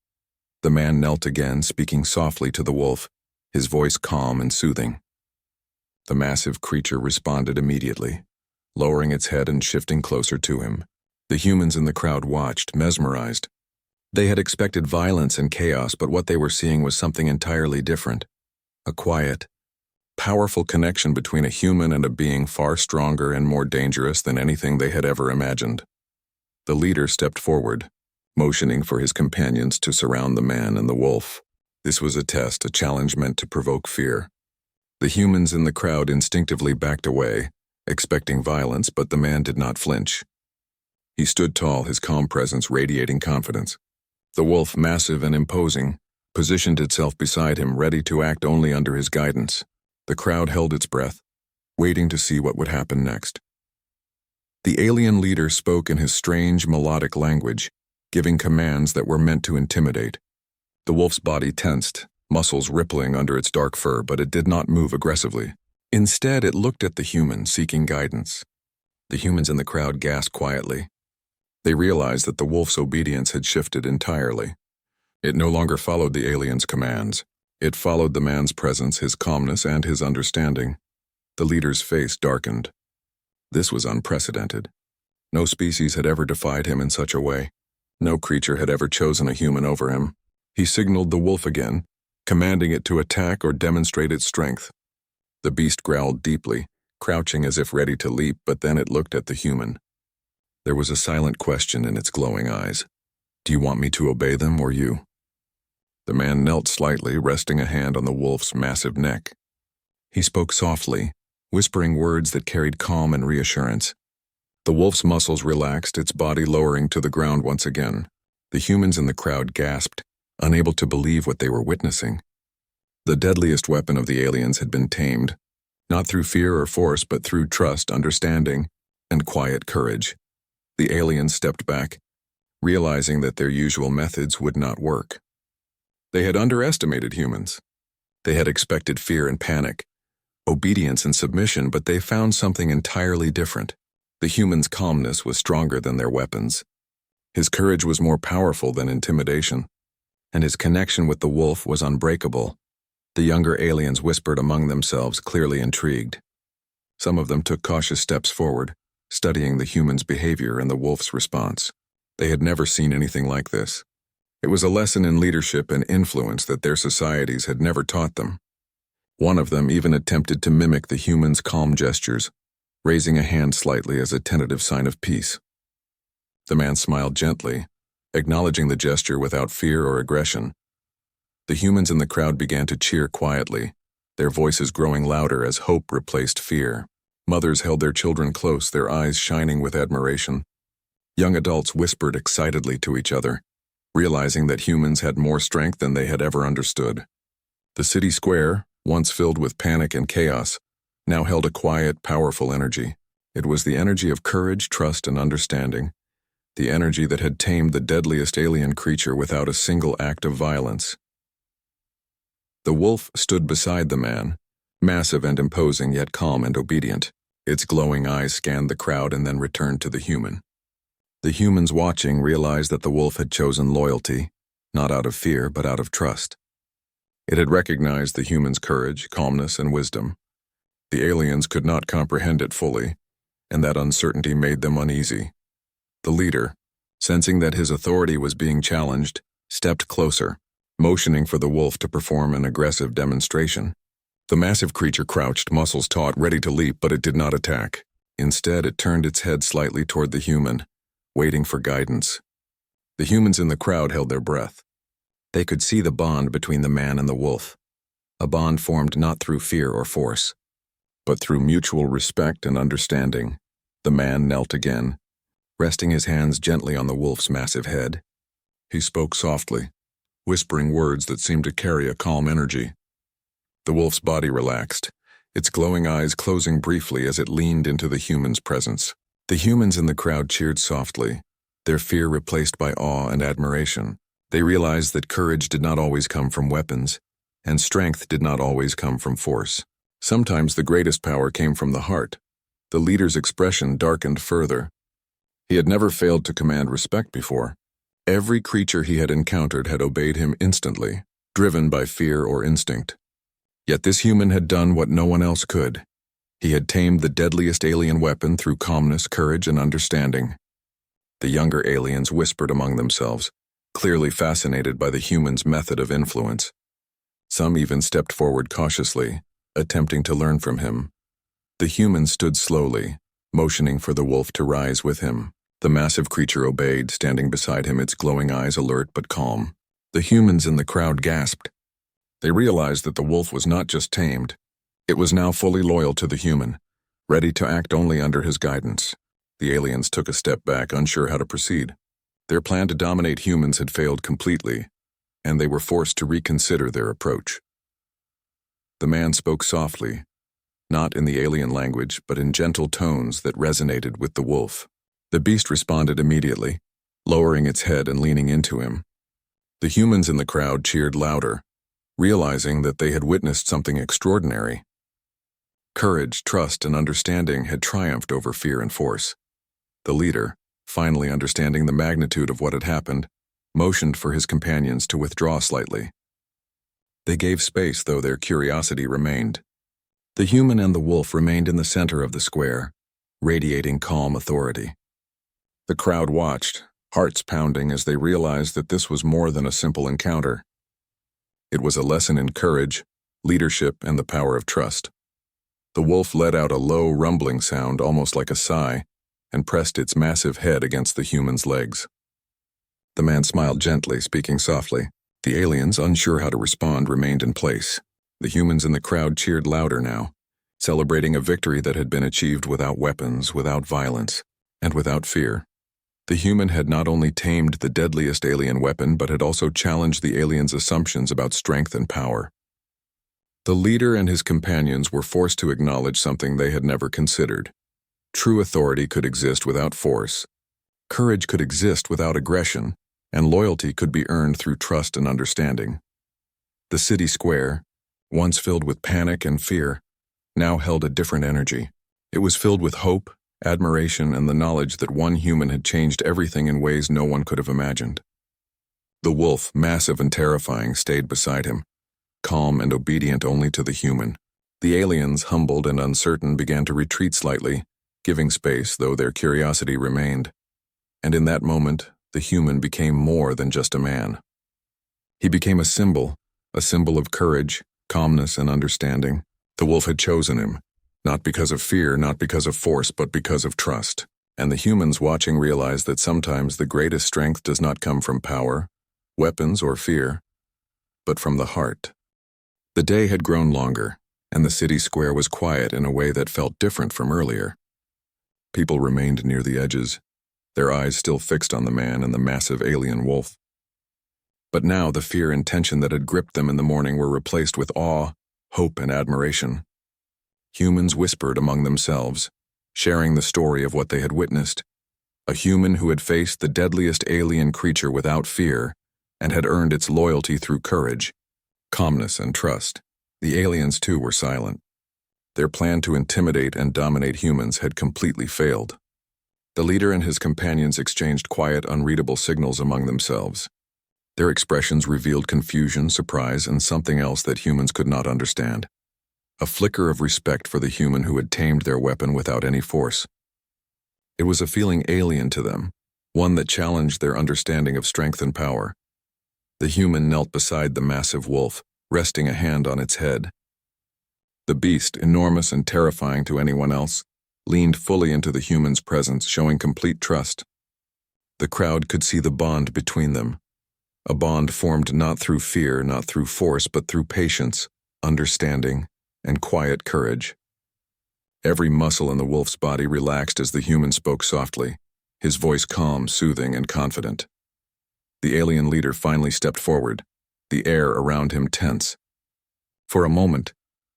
S1: The man knelt again, speaking softly to the wolf, his voice calm and soothing. The massive creature responded immediately, lowering its head and shifting closer to him. The humans in the crowd watched, mesmerized. They had expected violence and chaos, but what they were seeing was something entirely different. A quiet, powerful connection between a human and a being far stronger and more dangerous than anything they had ever imagined. The leader stepped forward, motioning for his companions to surround the man and the wolf. This was a test, a challenge meant to provoke fear. The humans in the crowd instinctively backed away, expecting violence, but the man did not flinch. He stood tall, his calm presence radiating confidence. The wolf, massive and imposing, positioned itself beside him, ready to act only under his guidance. The crowd held its breath, waiting to see what would happen next. The alien leader spoke in his strange, melodic language, giving commands that were meant to intimidate. The wolf's body tensed, muscles rippling under its dark fur, but it did not move aggressively. Instead, it looked at the human, seeking guidance. The humans in the crowd gasped quietly. They realized that the wolf's obedience had shifted entirely. It no longer followed the alien's commands. It followed the man's presence, his calmness, and his understanding. The leader's face darkened. This was unprecedented. No species had ever defied him in such a way. No creature had ever chosen a human over him. He signaled the wolf again, commanding it to attack or demonstrate its strength. The beast growled deeply, crouching as if ready to leap, but then it looked at the human. There was a silent question in its glowing eyes. "Do you want me to obey them or you?" The man knelt slightly, resting a hand on the wolf's massive neck. He spoke softly, whispering words that carried calm and reassurance. The wolf's muscles relaxed, its body lowering to the ground once again. The humans in the crowd gasped, unable to believe what they were witnessing. The deadliest weapon of the aliens had been tamed, not through fear or force, but through trust, understanding, and quiet courage. The aliens stepped back, realizing that their usual methods would not work. They had underestimated humans. They had expected fear and panic, obedience and submission, but they found something entirely different. The human's calmness was stronger than their weapons. His courage was more powerful than intimidation, and his connection with the wolf was unbreakable. The younger aliens whispered among themselves, clearly intrigued. Some of them took cautious steps forward, studying the human's behavior and the wolf's response. They had never seen anything like this. It was a lesson in leadership and influence that their societies had never taught them. One of them even attempted to mimic the human's calm gestures, raising a hand slightly as a tentative sign of peace. The man smiled gently, acknowledging the gesture without fear or aggression. The humans in the crowd began to cheer quietly, their voices growing louder as hope replaced fear. Mothers held their children close, their eyes shining with admiration. Young adults whispered excitedly to each other, realizing that humans had more strength than they had ever understood. The city square, once filled with panic and chaos, now held a quiet, powerful energy. It was the energy of courage, trust, and understanding, the energy that had tamed the deadliest alien creature without a single act of violence. The wolf stood beside the man, massive and imposing yet calm and obedient. Its glowing eyes scanned the crowd and then returned to the human. The humans watching realized that the wolf had chosen loyalty, not out of fear but out of trust. It had recognized the human's courage, calmness, and wisdom. The aliens could not comprehend it fully, and that uncertainty made them uneasy. The leader, sensing that his authority was being challenged, stepped closer, motioning for the wolf to perform an aggressive demonstration. The massive creature crouched, muscles taut, ready to leap, but it did not attack. Instead, it turned its head slightly toward the human, waiting for guidance. The humans in the crowd held their breath. They could see the bond between the man and the wolf, a bond formed not through fear or force, but through mutual respect and understanding. The man knelt again, resting his hands gently on the wolf's massive head. He spoke softly, whispering words that seemed to carry a calm energy. The wolf's body relaxed, its glowing eyes closing briefly as it leaned into the human's presence. The humans in the crowd cheered softly, their fear replaced by awe and admiration. They realized that courage did not always come from weapons, and strength did not always come from force. Sometimes the greatest power came from the heart. The leader's expression darkened further. He had never failed to command respect before. Every creature he had encountered had obeyed him instantly, driven by fear or instinct. Yet this human had done what no one else could. He had tamed the deadliest alien weapon through calmness, courage, and understanding. The younger aliens whispered among themselves, clearly fascinated by the human's method of influence. Some even stepped forward cautiously, attempting to learn from him. The human stood slowly, motioning for the wolf to rise with him. The massive creature obeyed, standing beside him, its glowing eyes alert but calm. The humans in the crowd gasped. They realized that the wolf was not just tamed. It was now fully loyal to the human, ready to act only under his guidance. The aliens took a step back, unsure how to proceed. Their plan to dominate humans had failed completely, and they were forced to reconsider their approach. The man spoke softly, not in the alien language, but in gentle tones that resonated with the wolf. The beast responded immediately, lowering its head and leaning into him. The humans in the crowd cheered louder, realizing that they had witnessed something extraordinary. Courage, trust, and understanding had triumphed over fear and force. The leader, finally understanding the magnitude of what had happened, motioned for his companions to withdraw slightly. They gave space, though their curiosity remained. The human and the wolf remained in the center of the square, radiating calm authority. The crowd watched, hearts pounding as they realized that this was more than a simple encounter. It was a lesson in courage, leadership, and the power of trust. The wolf let out a low, rumbling sound, almost like a sigh, and pressed its massive head against the human's legs. The man smiled gently, speaking softly. The aliens, unsure how to respond, remained in place. The humans in the crowd cheered louder now, celebrating a victory that had been achieved without weapons, without violence, and without fear. The human had not only tamed the deadliest alien weapon, but had also challenged the aliens' assumptions about strength and power. The leader and his companions were forced to acknowledge something they had never considered. True authority could exist without force, courage could exist without aggression, and loyalty could be earned through trust and understanding. The city square, once filled with panic and fear, now held a different energy. It was filled with hope, admiration, and the knowledge that one human had changed everything in ways no one could have imagined. The wolf, massive and terrifying, stayed beside him, calm and obedient only to the human. The aliens, humbled and uncertain, began to retreat slightly, giving space, though their curiosity remained. And in that moment, the human became more than just a man. He became a symbol of courage, calmness, and understanding. The wolf had chosen him, not because of fear, not because of force, but because of trust. And the humans watching realized that sometimes the greatest strength does not come from power, weapons, or fear, but from the heart. The day had grown longer, and the city square was quiet in a way that felt different from earlier. People remained near the edges, their eyes still fixed on the man and the massive alien wolf. But now the fear and tension that had gripped them in the morning were replaced with awe, hope, and admiration. Humans whispered among themselves, sharing the story of what they had witnessed. A human who had faced the deadliest alien creature without fear and had earned its loyalty through courage, calmness, and trust. The aliens, too, were silent. Their plan to intimidate and dominate humans had completely failed. The leader and his companions exchanged quiet, unreadable signals among themselves. Their expressions revealed confusion, surprise, and something else that humans could not understand. A flicker of respect for the human who had tamed their weapon without any force. It was a feeling alien to them, one that challenged their understanding of strength and power. The human knelt beside the massive wolf, resting a hand on its head. The beast, enormous and terrifying to anyone else, leaned fully into the human's presence, showing complete trust. The crowd could see the bond between them, a bond formed not through fear, not through force, but through patience, understanding, and quiet courage. Every muscle in the wolf's body relaxed as the human spoke softly, his voice calm, soothing, and confident. The alien leader finally stepped forward, the air around him tense. For a moment,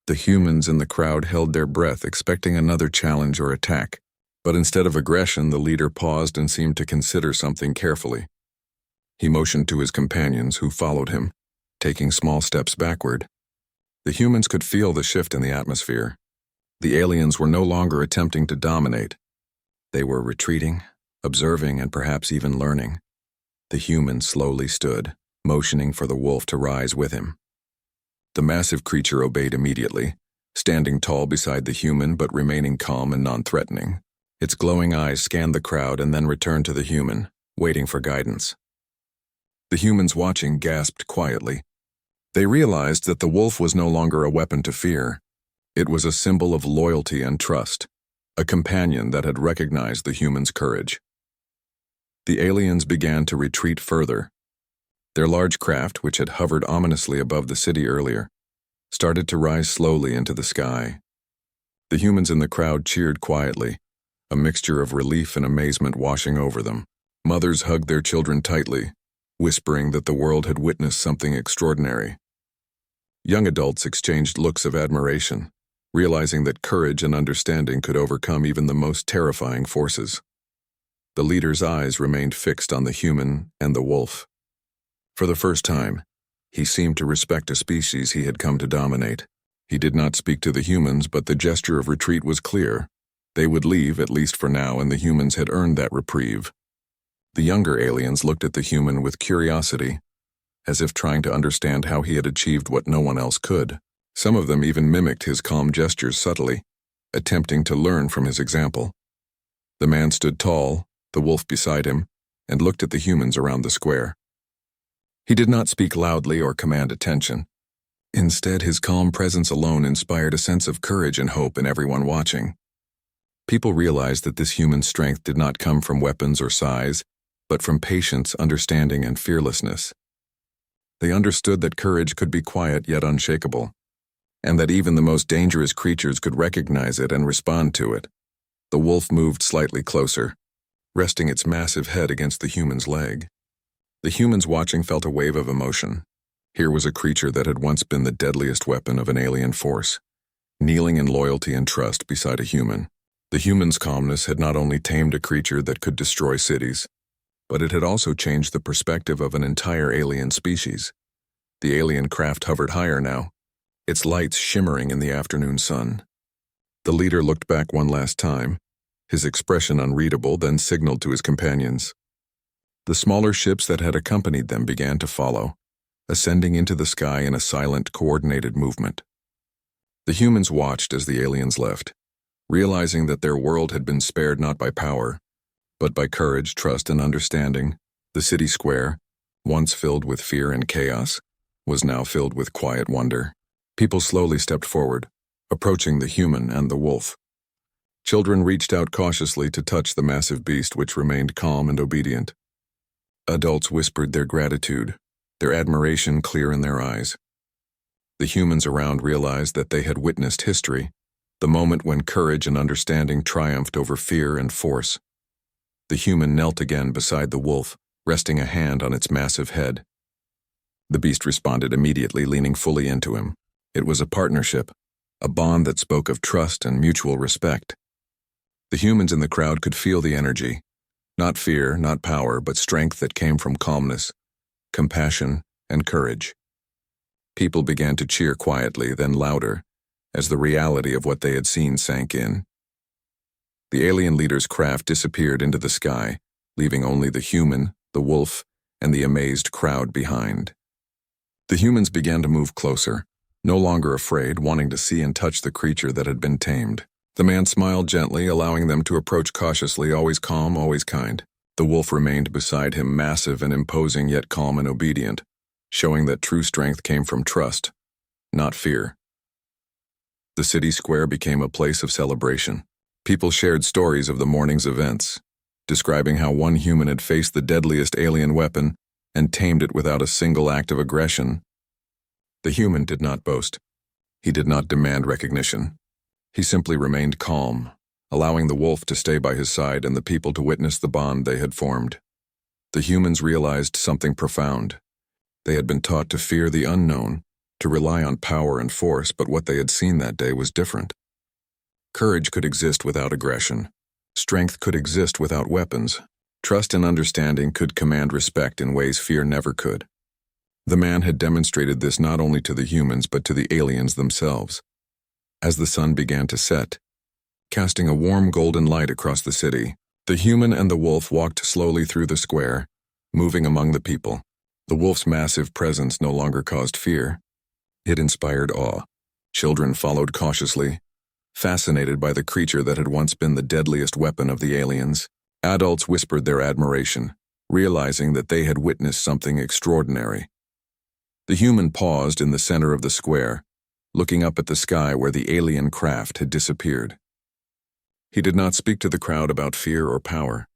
S1: the humans in the crowd held their breath, expecting another challenge or attack. But instead of aggression, the leader paused and seemed to consider something carefully. He motioned to his companions, who followed him, taking small steps backward. The humans could feel the shift in the atmosphere. The aliens were no longer attempting to dominate. They were retreating, observing, and perhaps even learning. The human slowly stood, motioning for the wolf to rise with him. The massive creature obeyed immediately, standing tall beside the human but remaining calm and non-threatening. Its glowing eyes scanned the crowd and then returned to the human, waiting for guidance. The humans watching gasped quietly. They realized that the wolf was no longer a weapon to fear. It was a symbol of loyalty and trust, a companion that had recognized the human's courage. The aliens began to retreat further. Their large craft, which had hovered ominously above the city earlier, started to rise slowly into the sky. The humans in the crowd cheered quietly, a mixture of relief and amazement washing over them. Mothers hugged their children tightly, whispering that the world had witnessed something extraordinary. Young adults exchanged looks of admiration, realizing that courage and understanding could overcome even the most terrifying forces. The leader's eyes remained fixed on the human and the wolf. For the first time, he seemed to respect a species he had come to dominate. He did not speak to the humans, but the gesture of retreat was clear. They would leave, at least for now, and the humans had earned that reprieve. The younger aliens looked at the human with curiosity, as if trying to understand how he had achieved what no one else could. Some of them even mimicked his calm gestures subtly, attempting to learn from his example. The man stood tall, the wolf beside him, and looked at the humans around the square. He did not speak loudly or command attention. Instead, his calm presence alone inspired a sense of courage and hope in everyone watching. People realized that this human strength did not come from weapons or size, but from patience, understanding, and fearlessness. They understood that courage could be quiet yet unshakable, and that even the most dangerous creatures could recognize it and respond to it. The wolf moved slightly closer, resting its massive head against the human's leg. The humans watching felt a wave of emotion. Here was a creature that had once been the deadliest weapon of an alien force, kneeling in loyalty and trust beside a human. The human's calmness had not only tamed a creature that could destroy cities, but it had also changed the perspective of an entire alien species. The alien craft hovered higher now, its lights shimmering in the afternoon sun. The leader looked back one last time, his expression unreadable, then signaled to his companions. The smaller ships that had accompanied them began to follow, ascending into the sky in a silent, coordinated movement. The humans watched as the aliens left, realizing that their world had been spared not by power, but by courage, trust, and understanding. The city square, once filled with fear and chaos, was now filled with quiet wonder. People slowly stepped forward, approaching the human and the wolf. Children reached out cautiously to touch the massive beast, which remained calm and obedient. Adults whispered their gratitude, their admiration clear in their eyes. The humans around realized that they had witnessed history, the moment when courage and understanding triumphed over fear and force. The human knelt again beside the wolf, resting a hand on its massive head. The beast responded immediately, leaning fully into him. It was a partnership, a bond that spoke of trust and mutual respect. The humans in the crowd could feel the energy, not fear, not power, but strength that came from calmness, compassion, and courage. People began to cheer quietly, then louder, as the reality of what they had seen sank in. The alien leader's craft disappeared into the sky, leaving only the human, the wolf, and the amazed crowd behind. The humans began to move closer, no longer afraid, wanting to see and touch the creature that had been tamed. The man smiled gently, allowing them to approach cautiously, always calm, always kind. The wolf remained beside him, massive and imposing, yet calm and obedient, showing that true strength came from trust, not fear. The city square became a place of celebration. People shared stories of the morning's events, describing how one human had faced the deadliest alien weapon and tamed it without a single act of aggression. The human did not boast. He did not demand recognition. He simply remained calm, allowing the wolf to stay by his side and the people to witness the bond they had formed. The humans realized something profound. They had been taught to fear the unknown, to rely on power and force, but what they had seen that day was different. Courage could exist without aggression. Strength could exist without weapons. Trust and understanding could command respect in ways fear never could. The man had demonstrated this not only to the humans but to the aliens themselves. As the sun began to set, casting a warm golden light across the city, the human and the wolf walked slowly through the square, moving among the people. The wolf's massive presence no longer caused fear. It inspired awe. Children followed cautiously, fascinated by the creature that had once been the deadliest weapon of the aliens. Adults whispered their admiration, realizing that they had witnessed something extraordinary. The human paused in the center of the square, looking up at the sky where the alien craft had disappeared. He did not speak to the crowd about fear or power.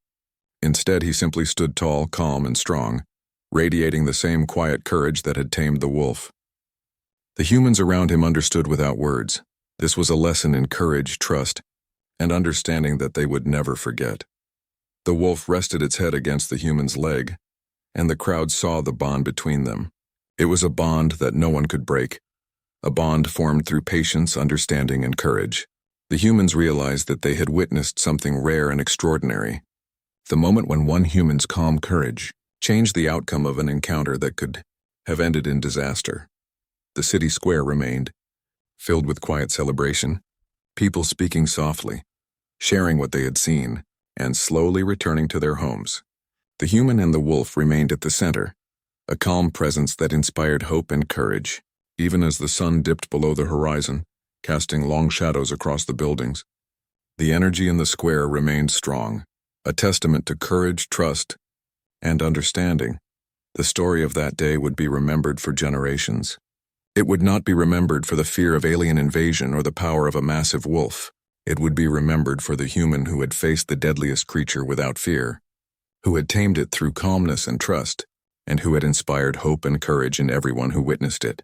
S1: Instead, he simply stood tall, calm, and strong, radiating the same quiet courage that had tamed the wolf. The humans around him understood without words. This was a lesson in courage, trust, and understanding that they would never forget. The wolf rested its head against the human's leg, and the crowd saw the bond between them. It was a bond that no one could break, a bond formed through patience, understanding, and courage. The humans realized that they had witnessed something rare and extraordinary. The moment when one human's calm courage changed the outcome of an encounter that could have ended in disaster. The city square remained, filled with quiet celebration, people speaking softly, sharing what they had seen, and slowly returning to their homes. The human and the wolf remained at the center, a calm presence that inspired hope and courage, even as the sun dipped below the horizon, casting long shadows across the buildings. The energy in the square remained strong, a testament to courage, trust, and understanding. The story of that day would be remembered for generations. It would not be remembered for the fear of alien invasion or the power of a massive wolf. It would be remembered for the human who had faced the deadliest creature without fear, who had tamed it through calmness and trust, and who had inspired hope and courage in everyone who witnessed it.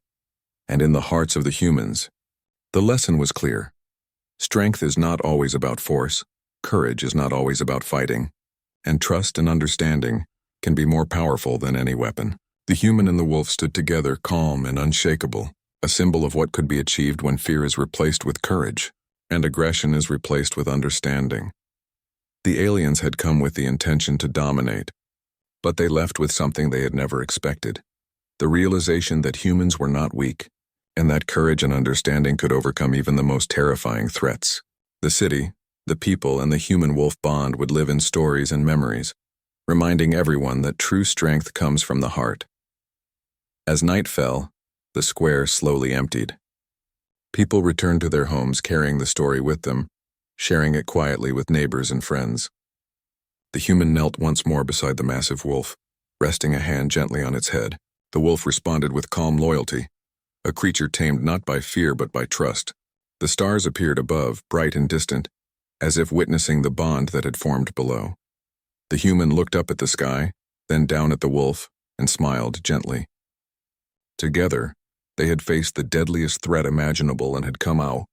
S1: And in the hearts of the humans, the lesson was clear. Strength is not always about force, courage is not always about fighting, and trust and understanding can be more powerful than any weapon. The human and the wolf stood together, calm and unshakable, a symbol of what could be achieved when fear is replaced with courage, and aggression is replaced with understanding. The aliens had come with the intention to dominate, but they left with something they had never expected: the realization that humans were not weak, and that courage and understanding could overcome even the most terrifying threats. The city, the people, and the human-wolf bond would live in stories and memories, reminding everyone that true strength comes from the heart. As night fell, the square slowly emptied. People returned to their homes carrying the story with them, sharing it quietly with neighbors and friends. The human knelt once more beside the massive wolf, resting a hand gently on its head. The wolf responded with calm loyalty, a creature tamed not by fear but by trust. The stars appeared above, bright and distant, as if witnessing the bond that had formed below. The human looked up at the sky, then down at the wolf, and smiled gently. Together, they had faced the deadliest threat imaginable and had come out